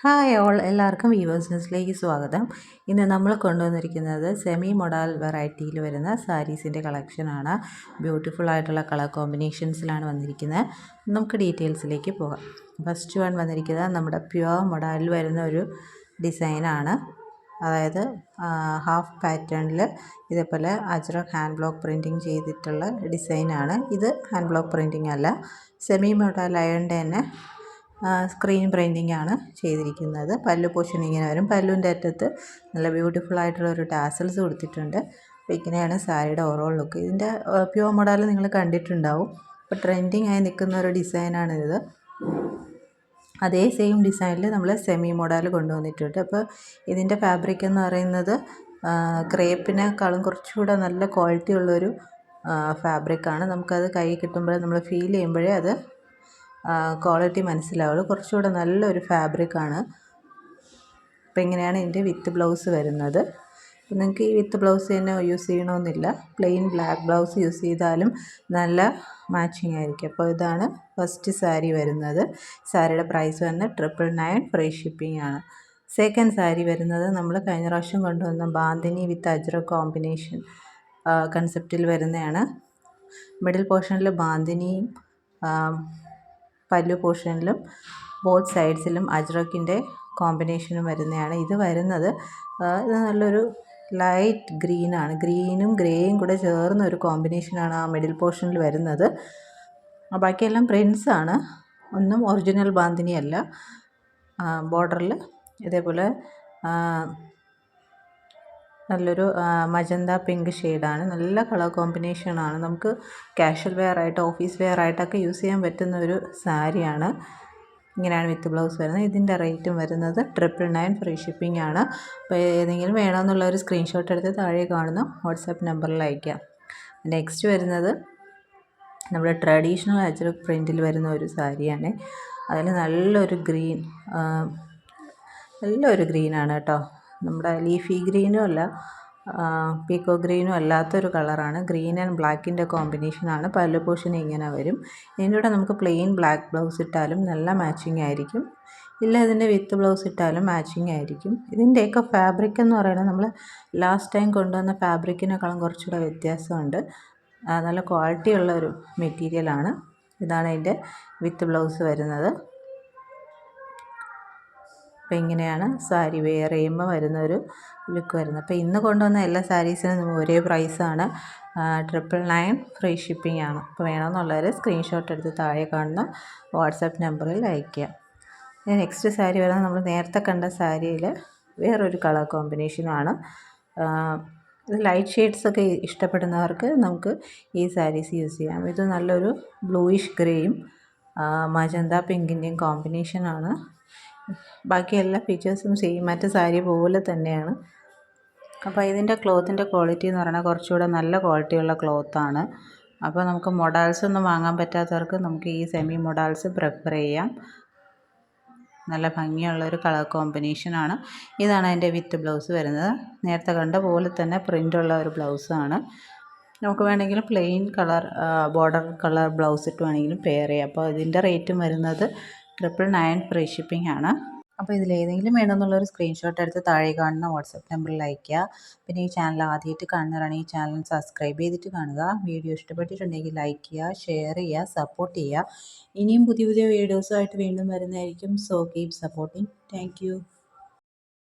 Hi all, എല്ലാവർക്കും weavers ന്യൂസിലേക്ക് സ്വാഗതം. ഇന്ന് നമ്മൾ കൊണ്ടുവന്നിരിക്കുന്നത് സെമി മൊഡാൽ വെറൈറ്റിയിൽ വരുന്ന സാരീസിൻ്റെ കളക്ഷനാണ്. ബ്യൂട്ടിഫുൾ ആയിട്ടുള്ള കളർ കോമ്പിനേഷൻസിലാണ് വന്നിരിക്കുന്നത്. നമുക്ക് ഡീറ്റെയിൽസിലേക്ക് പോകാം. ഫസ്റ്റ് വൺ വന്നിരിക്കുന്നത് നമ്മുടെ പ്യുവർ മൊഡാലിൽ വരുന്ന ഒരു ഡിസൈനാണ്. അതായത് ഹാഫ് പാറ്റേണിൽ ഇതേപോലെ അജ്രക് ഹാൻഡ് ബ്ലോക്ക് പ്രിൻറ്റിങ് ചെയ്തിട്ടുള്ള ഡിസൈനാണ്. ഇത് ഹാൻഡ് ബ്ലോക്ക് പ്രിൻറ്റിങ് അല്ല, സെമി മൊഡാൽ ആയതുകൊണ്ട് തന്നെ സ്ക്രീൻ പ്രിൻറ്റിംഗ് ആണ് ചെയ്തിരിക്കുന്നത്. പല്ലു പോർഷൻ ഇങ്ങനെ വരും. പല്ലുവിൻ്റെ അറ്റത്ത് നല്ല ബ്യൂട്ടിഫുൾ ആയിട്ടുള്ള ഒരു ടാസൽസ് കൊടുത്തിട്ടുണ്ട്. അപ്പോൾ ഇങ്ങനെയാണ് സാരിയുടെ ഓവറോൾ ലുക്ക്. ഇതിൻ്റെ പ്യുവർ മോഡൽ നിങ്ങൾ കണ്ടിട്ടുണ്ടാവും. ഇപ്പോൾ ട്രെൻഡിങ് ആയി നിൽക്കുന്ന ഒരു ഡിസൈനാണിത്. അതേ സെയിം ഡിസൈനിൽ നമ്മൾ സെമി മോഡൽ കൊണ്ടുവന്നിട്ടുണ്ട്. അപ്പോൾ ഇതിൻ്റെ ഫാബ്രിക് എന്ന് പറയുന്നത് ക്രേപ്പിനേക്കാളും കുറച്ചുകൂടെ നല്ല ക്വാളിറ്റി ഉള്ളൊരു ഫാബ്രിക്കാണ്. നമുക്കത് കൈ കിട്ടുമ്പോൾ നമ്മൾ ഫീൽ ചെയ്യുമ്പോഴേ അത് ക്വാളിറ്റി മനസ്സിലാവുള്ളൂ. കുറച്ചുകൂടെ നല്ലൊരു ഫാബ്രിക്കാണ്. അപ്പോൾ ഇങ്ങനെയാണ് ഇതിൻ്റെ വിത്ത് ബ്ലൗസ് വരുന്നത്. അപ്പോൾ നിങ്ങൾക്ക് ഈ വിത്ത് ബ്ലൗസ് തന്നെ യൂസ് ചെയ്യണമെന്നില്ല, പ്ലെയിൻ ബ്ലാക്ക് ബ്ലൗസ് യൂസ് ചെയ്താലും നല്ല മാച്ചിങ് ആയിരിക്കും. അപ്പോൾ ഇതാണ് ഫസ്റ്റ് സാരി വരുന്നത്. സാരിയുടെ പ്രൈസ് വന്ന് 999 ഫ്രീ ഷിപ്പിംഗ് ആണ്. സെക്കൻഡ് സാരി വരുന്നത് നമ്മൾ കഴിഞ്ഞ പ്രാവശ്യം കൊണ്ടുവന്ന ബാന്തിനി വിത്ത് അജ്രക് കോമ്പിനേഷൻ കൺസെപ്റ്റിൽ വരുന്നതാണ്. മിഡിൽ പോർഷനിൽ ബാന്തിനിയും പല്ലു പോർഷനിലും ബോത്ത് സൈഡ്സിലും അജ്രക്കിൻ്റെ കോമ്പിനേഷനും വരുന്നതാണ്. ഇത് വരുന്നത് ഇത് നല്ലൊരു ലൈറ്റ് ഗ്രീനാണ്. ഗ്രീനും ഗ്രേയും കൂടെ ചേർന്ന ഒരു കോമ്പിനേഷനാണ് ആ മിഡിൽ പോർഷനിൽ വരുന്നത്. ബാക്കിയെല്ലാം പ്രിൻസാണ്, ഒന്നും ഒറിജിനൽ ബാന്തിനി അല്ല. ബോർഡറിൽ ഇതേപോലെ നല്ലൊരു മജന്ത പിങ്ക് ഷെയ്ഡാണ്. നല്ല കളർ കോമ്പിനേഷനാണ്. നമുക്ക് കാഷ്വൽ വെയർ ആയിട്ട് ഓഫീസ് വെയർ ആയിട്ടൊക്കെ യൂസ് ചെയ്യാൻ പറ്റുന്ന ഒരു സാരിയാണ്. ഇങ്ങനെയാണ് വിത്ത് ബ്ലൗസ് വരുന്നത്. ഇതിൻ്റെ റേറ്റും വരുന്നത് 999 ഫ്രീ ഷിപ്പിംഗ് ആണ്. അപ്പോൾ ഏതെങ്കിലും വേണമെന്നുള്ള ഒരു സ്ക്രീൻഷോട്ട് എടുത്ത് താഴെ കാണുന്ന വാട്സാപ്പ് നമ്പറിൽ അയക്കാം. നെക്സ്റ്റ് വരുന്നത് നമ്മുടെ ട്രഡീഷണൽ അജ്രക് പ്രിൻറ്റിൽ വരുന്ന ഒരു സാരിയാണ്. അതിൽ നല്ലൊരു ഗ്രീനാണ് കേട്ടോ. നമ്മുടെ ലീഫി ഗ്രീനും അല്ല, പീക്കോ ഗ്രീനും അല്ലാത്തൊരു കളറാണ്. ഗ്രീൻ ആൻഡ് ബ്ലാക്കിൻ്റെ കോമ്പിനേഷനാണ്. പല്ലു പോർഷൻ ഇങ്ങനെ വരും. ഇതിൻ്റെ കൂടെ നമുക്ക് പ്ലെയിൻ ബ്ലാക്ക് ബ്ലൗസ് ഇട്ടാലും നല്ല മാച്ചിങ് ആയിരിക്കും. ഇല്ല ഇതിൻ്റെ വിത്ത് ബ്ലൗസ് ഇട്ടാലും മാച്ചിങ് ആയിരിക്കും. ഇതിൻ്റെയൊക്കെ ഫാബ്രിക് എന്ന് പറയുന്നത് നമ്മൾ ലാസ്റ്റ് ടൈം കൊണ്ടുവന്ന ഫാബ്രിക്കിനേക്കാളും കുറച്ചുകൂടെ വ്യത്യാസമുണ്ട്. നല്ല ക്വാളിറ്റി ഉള്ള ഒരു മെറ്റീരിയലാണ്. ഇതാണ് അതിൻ്റെ വിത്ത് ബ്ലൗസ് വരുന്നത്. അപ്പോൾ ഇങ്ങനെയാണ് സാരി വെയർ ചെയ്യുമ്പോൾ വരുന്നൊരു ലുക്ക് വരുന്നത്. അപ്പോൾ ഇന്ന് കൊണ്ടുവന്ന എല്ലാ സാരീസിനും ഒരേ പ്രൈസാണ്. 999 ഫ്രീ ഷിപ്പിംഗ് ആണ്. അപ്പോൾ വേണമെന്നുള്ളവർ സ്ക്രീൻഷോട്ട് എടുത്ത് താഴെ കാണുന്ന വാട്സാപ്പ് നമ്പറിൽ അയയ്ക്കുക. നെക്സ്റ്റ് സാരി വരുന്നത് നമ്മൾ നേരത്തെ കണ്ട സാരിയിൽ വേറൊരു കളർ കോമ്പിനേഷനാണ്. ഇത് ലൈറ്റ് ഷെയ്ഡ്സൊക്കെ ഇഷ്ടപ്പെടുന്നവർക്ക് നമുക്ക് ഈ സാരീസ് യൂസ് ചെയ്യാം. ഇത് നല്ലൊരു ബ്ലൂയിഷ് ഗ്രേയും മജന്ത പിങ്കിൻ്റെയും കോമ്പിനേഷനാണ്. ബാക്കി എല്ലാ ഫീച്ചേഴ്സും സെയിം മറ്റു സാരി പോലെ തന്നെയാണ്. അപ്പോൾ ഇതിൻ്റെ ക്ലോത്തിൻ്റെ ക്വാളിറ്റി എന്ന് പറഞ്ഞാൽ കുറച്ചുകൂടെ നല്ല ക്വാളിറ്റിയുള്ള ക്ലോത്താണ്. അപ്പോൾ നമുക്ക് മൊഡാൽസ് ഒന്നും വാങ്ങാൻ പറ്റാത്തവർക്ക് നമുക്ക് ഈ സെമി മൊഡാൽസ് പ്രിഫർ ചെയ്യാം. നല്ല ഭംഗിയുള്ളൊരു കളർ കോമ്പിനേഷനാണ്. ഇതാണ് അതിൻ്റെ വിത്ത് ബ്ലൗസ് വരുന്നത്. നേരത്തെ കണ്ട പോലെ തന്നെ പ്രിൻ്റുള്ള ഒരു ബ്ലൗസാണ്. നമുക്ക് വേണമെങ്കിൽ plain colour border colour blouse ഇട്ട് വേണമെങ്കിലും പെയർ ചെയ്യാം. അപ്പോൾ ഇതിൻ്റെ റേറ്റും വരുന്നത് 999 ഫ്രീ ഷിപ്പിംഗ് ആണ്. അപ്പോൾ ഇതിലേതെങ്കിലും വേണമെന്നുള്ളൊരു സ്ക്രീൻഷോട്ട് എടുത്ത് താഴെ കാണുന്ന വാട്സപ്പ് നമ്പറിൽ അയയ്ക്കുക. പിന്നെ ഈ ചാനൽ ആദ്യമായിട്ട് കാണുന്നവരാണ് ഈ ചാനൽ സബ്സ്ക്രൈബ് ചെയ്തിട്ട് കാണുക. വീഡിയോ ഇഷ്ടപ്പെട്ടിട്ടുണ്ടെങ്കിൽ ലൈക്ക് ചെയ്യുക, ഷെയർ ചെയ്യുക, സപ്പോർട്ട് ചെയ്യുക. ഇനിയും പുതിയ പുതിയ വീഡിയോസുമായിട്ട് വീണ്ടും വരുന്നതായിരിക്കും. So keep supporting. Thank you.